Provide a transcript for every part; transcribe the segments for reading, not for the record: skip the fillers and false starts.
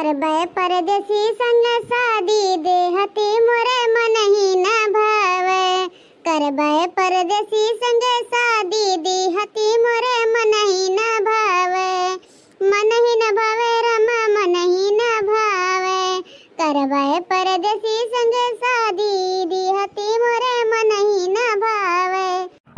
करबै परदेसी संग शादी देहती मोरे मनहि न भावे। करबै परदेसी संग शादी देहती मोरे मनहि न भावे। मनहि न भावे रमा मनहि न भावे। करबै परदेसी संग शादी देहती मोरे मनहि न भावे।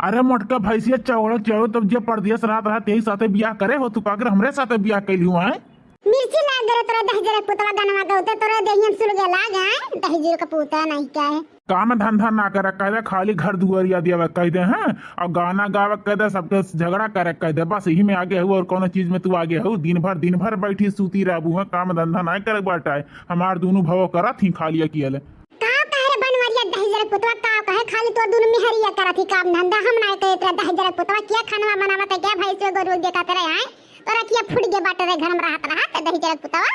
अरे मोटका भैंसिया चौड़ चढ़ो तब जे परदेस रात रहा तेही साथे बियाह करे हो तू कागर हमरे साथे बियाह कैली हुआ है। मिर्ची लाग गरे तोरा दहजरे पुतवा गनवा गौते तोरा देहियन सुल गे लाग है दहजरे का पुता नहीं क्या है। काम धंधा ना करे कह दे खाली घर दुआरिया दिया कह दे हैं और गाना गावे कह दे सबके झगड़ा करे कह दे बस यही में आगे हो और कोनो चीज में तू आगे हो। दिन भर बैठी सूती रहबू है काम धंधा ना करे बाटाए हमार दोनों भवो करत ही खाली अकेले। का कहे बनवरिया दहजरे पुतवा का कहे खाली तो दोनों मिहरिया करत ही काम धंधा हम ना कहे तेरा दहजरे पुतवा क्या खानवा बनावत है क्या भैंस गोरु देखा तेरे हैं तोरा किया फुट गे बाटे रे घर में रहत दहजरे पुतवा।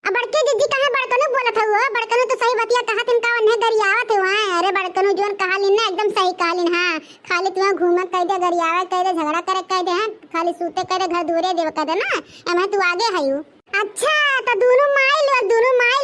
अब बड़के जिज्जी कहे बड़कनु बोलत हुआ बड़कनु तो सही बतिया कहा तिन का ने गरियावत हुआ। अरे बड़कनु जोन कहालिन ना एकदम सही कहालिन। हां खाली तू घूमे कह दे गरियावे कह दे झगड़ा करे कह दे खाली सूते कह दे घर दूरे देव कह दे ना एमे तू आगे हयू। अच्छा तो दोनों माई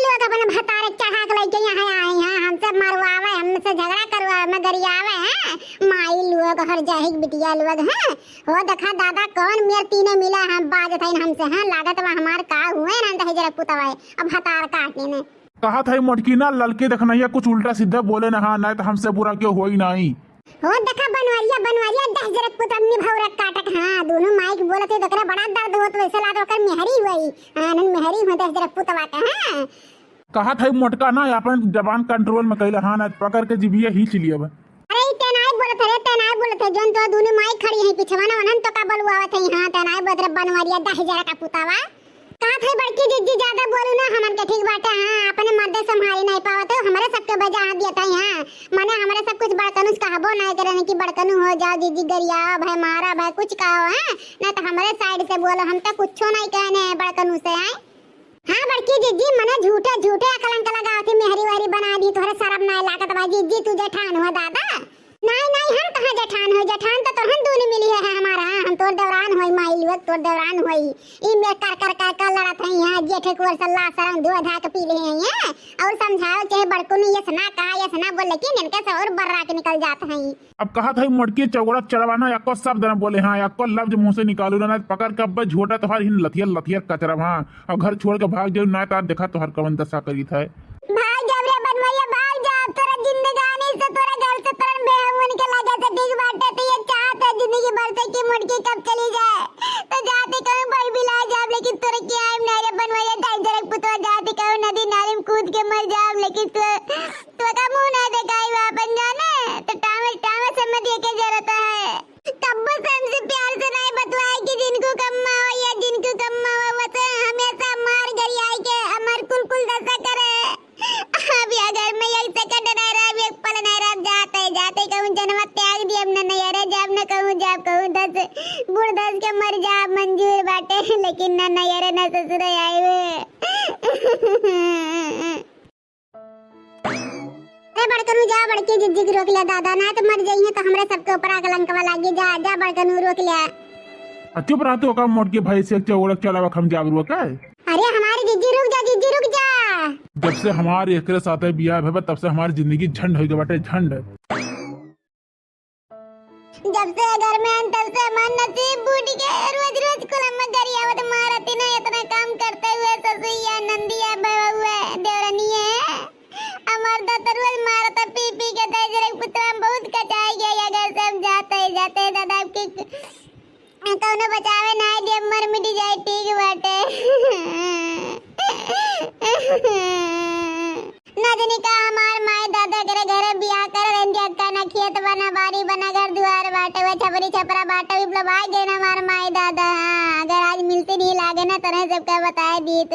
लोग अपन भतारे चढ़ा के लेके यहां आए हैं हमसे मरवावे हमसे झगड़ा करवावे में गरियावे हैं माई लोग हर जाहिक बिटिया लोग हैं। हो देखा दादा कौन मेर तीनों मिला हम बाज थइन हमसे हैं लागत बा हमार का हुए ना दहजरे पुतवाए अब भतार काटने ने कहा था मोटकी ना ललके देखना या कुछ उल्टा सीधा बोले ना हाँ नहीं तो हमसे बुरा क्यों हो ही नहीं। हो देखा बनवरिया दहजरे पुतवनी भौरा काटक। हां दोनों माइक बोलते देखरे बड़ा दर्द होत वैसे लाद ओकर मेहरी हुई। हां नन मेहरी हो दहजरे पुतवा का। हां कहा था मोटका ना अपन जबान कंट्रोल में कैला हाँ ना पकड़ के जीभिया ही चली अब। अरे तेनाई बोलत है जोन तो दोनों माइक खड़ी है पीछे ना वनन तो का बलवावत है। हां तेनाई बोलत रे बनवरिया दहजरे का पुतवा का थे बड़की जिज्जी ज्यादा बोलू ना हमन के ठीक बाटे। हां अपने मर्दे संभाली नहीं पावत हमारे सबके बजा हाथ दिया था। हां माने हमारे सब कुछ बड़कनु कहबो नहीं करे कि बड़कनु हो जाओ जिज्जी गरिया भाई मारा भाई कुछ कहो है ना तो हमारे साइड से बोलो हम तो कुछो नहीं कहने बड़कनु से आए। हां बड़की जिज्जी मने झूठे कलंक लगावती मेहरी वारी बना दी तोहरे शर्म नहीं लागत बा जिज्जी तू जेठान हो दादा। नहीं हम कहां जेठान तो तोहन दोनों मिली है हमारा हम तोर दौरान होई माई लोग तोर दौरान होई ई में कर लड़त है। यहां जेठे कुवर सल्ला सरंग धो धा के पी ले हैं ये और समझाओ चाहे बड़कुनु ये सना कहा ये सना बोल लेकिन इनके से और बर्रा के निकल जात हैं। अब कहा था मोटकी चौड़ा चढ़वाना या को शब्द न बोले हाँ या को लफ्ज मुंह से निकालू ना पकड़ के अब झोटा तोहर हिन लथियर कचरा। हां और घर छोड़ के भाग जाऊ ना तो देखा तोहर कवन दशा करी था। भाग जा रे बनवरिया भाग जा तोरा जिंदगानी से तोरा घर से तोरा बेहमुन के लगा से ठीक बाटे तो ये चाहत है जिंदगी भर से कि मुड़की कब चली जाए तो जाते कहूं बड़ बिला जाब लेकिन तोरा क्या आइम ना रे बनवरिया दहजरे पुतवा जाते कहूं नदी नाली में कूद के मर जाब लेकिन तू का मुंह ना दिखाई वापस जाने तो टामे से मत ये के जरूरत है तब से हमसे प्यार से नहीं बतवाए कि जिनको कम्मा हो या जिनको कम्मा हो वैसे हमेशा मार गरी आई के अमर कुल दशा करे। अब अगर मैं एक सेकंड नहीं रहा एक पल नहीं रहा जाते कहूं जन्म त्याग दिया हमने नहीं अरे जब न कहूं दस बुढ़ दस के मर जा मंजूर बाटे लेकिन न नहीं अरे न ससुर आए वे। बड़कनु जा बड़के जिज्जी की रोक लिया दादा ना तो मर जाइए तो हमरे सबके ऊपर कलंक वाला लागी जा बड़कनु रोक लिया। चुप रहा तो का मोटकी भाई से चौड़ा चलावा हम जागरू का। अरे हमारी जिज्जी रुक जा जब से हमारे एकरे साथे बियाह है तब से हमारी जिंदगी झंड हो गई बाटे झंड। जब से घर में तब से मन नसीब बूढ़ी के रोज कुलम में गरियावत मारती ना इतना काम करते हुए ससुइया नंदिया बहू देवरानी है अमर दा रोज मारता पी के दहजरे पुतवा बहुत कचाई गया घर सब जाते दादा के कौनो बचावे ना दे मर मिट जाए ठीक बाटे। नजनी का हमार माय दादा करे घरे बियाह कर रेंज का ना खेत बना बारी बना घर दुआर बाटे वे छपरी छपरा बाटे भी भाई गए ना हमार माय दादा। अगर आज मिलते नहीं लागे ना तरह सबका बताए दीत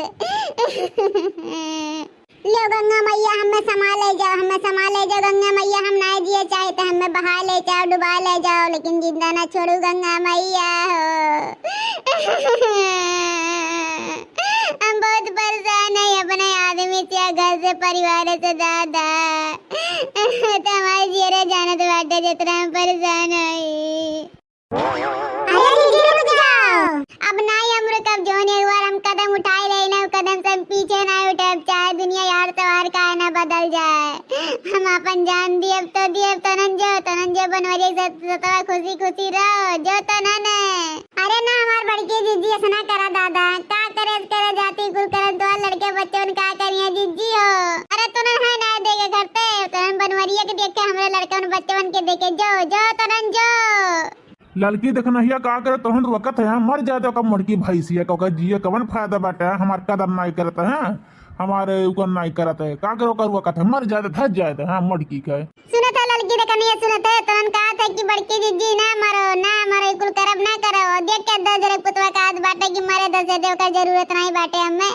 लो गंगा मैया हमें संभाल ले जाओ गंगा मैया हम ना जिए चाहे तो हमें बहा ले जाओ डुबा ले जाओ लेकिन जिंदा ना छोड़ू गंगा मैया हो। हम बहुत परेशान है अपने आदमी से घर से परिवार से दादा तो हमारे जीरे जाने तो बाटे जितना हम परेशान है। अब ना ही हम रुक अब जोन एक बार हम कदम उठाए रहे ना कदम से पीछे अपन जान दिए तो नंजो बनवारी सतवा खुशी खुशी रहो जो तो न अरे ना हमार बड़की जीजी ऐसा ना करा दादा का करे जाती कुल करे दो लड़के बच्चों का करिए जीजी हो अरे तू है ना देखे करते तो बनवारिया के देख के हमरे लड़कन बच्चन के देखे जो तो नंजो लड़की देखना हिया का करे तोहन वक्त है मर जाते का मुड़की भैंसिया का जिए कवन फायदा बाटे हमार कदर नहीं करते हैं हमारे ऊपर नहीं करते का करो कर वक्त है मर जाते थक जाते हाँ मुड़की का सुना था लड़की देखनी है सुना था तुरंत कहा था कि बड़की जीजी ना मरो कुल करब ना करो देख के दस जरे पुतवा का हाथ बाटे कि मरे दस दे का जरूरत नहीं बाटे हमें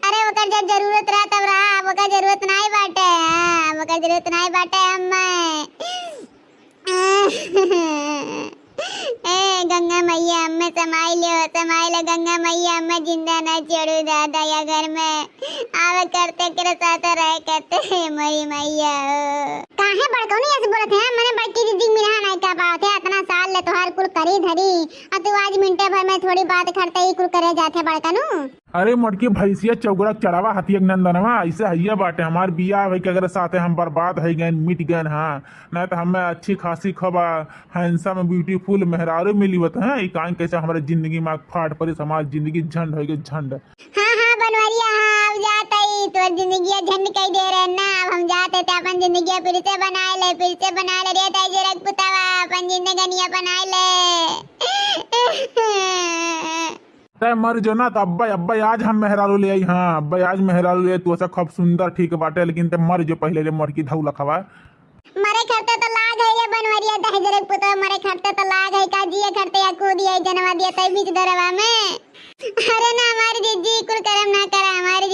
अरे वकर जब जरूरत रहा तब रहा वकर जरूरत नहीं बाटे हां वकर जरूरत नहीं बाटे हमें ए गंगा मैया हमें समाई ले गंगा मैया हमें जिंदा ना छोड़ू दादा या घर में आवे करते करे साथ रहे करते मरी मैया काहे बड़को नहीं ऐसे बोलत है मैंने बड़की दीदी मिला नहीं का बात है इतना साल ले तोहार कुल करी धरी और तू आज मिनटे भर में थोड़ी बात करते ही कुल करे जाते बड़का नु अरे मटकी भैंसिया चौगड़ा चढ़ावा हथिया नंदनवा ऐसे हैया बाटे हमार बियाह है कि अगर साथे हम बर्बाद है गए मिट गए हाँ नहीं तो हमें अच्छी खासी खबर हैंडसम ब्यूटीफुल मेहरारू मिली होते हैं ये कान कैसे हमारे जिंदगी में फाट पड़ी हमारी जिंदगी झंड हो गई झंड हाँ बनवारिया हाँ अब जाता ही तो जिंदगी झंड कई दे रहे ना अब हम जाते थे अपन जिंदगी फिर से बना ले रे ताई रख पुतावा अपन जिंदगी बना ले तय मर जो ना तो अब्बा आज हम मेहरारू ले आई हाँ अब्बा आज मेहरारू ले तू ऐसा खूब सुंदर ठीक बाटे लेकिन ते मर जो पहले रे मर की धाऊ लखवा मरे खरते तो लाग है रे बनवरिया दह जरे पुतो मरे खरते तो लाग है का जिए खरते या कूदी है जनवा दिया तई बीच दरवा में अरे ना हमारी जीजी कुल करम ना करा हमारी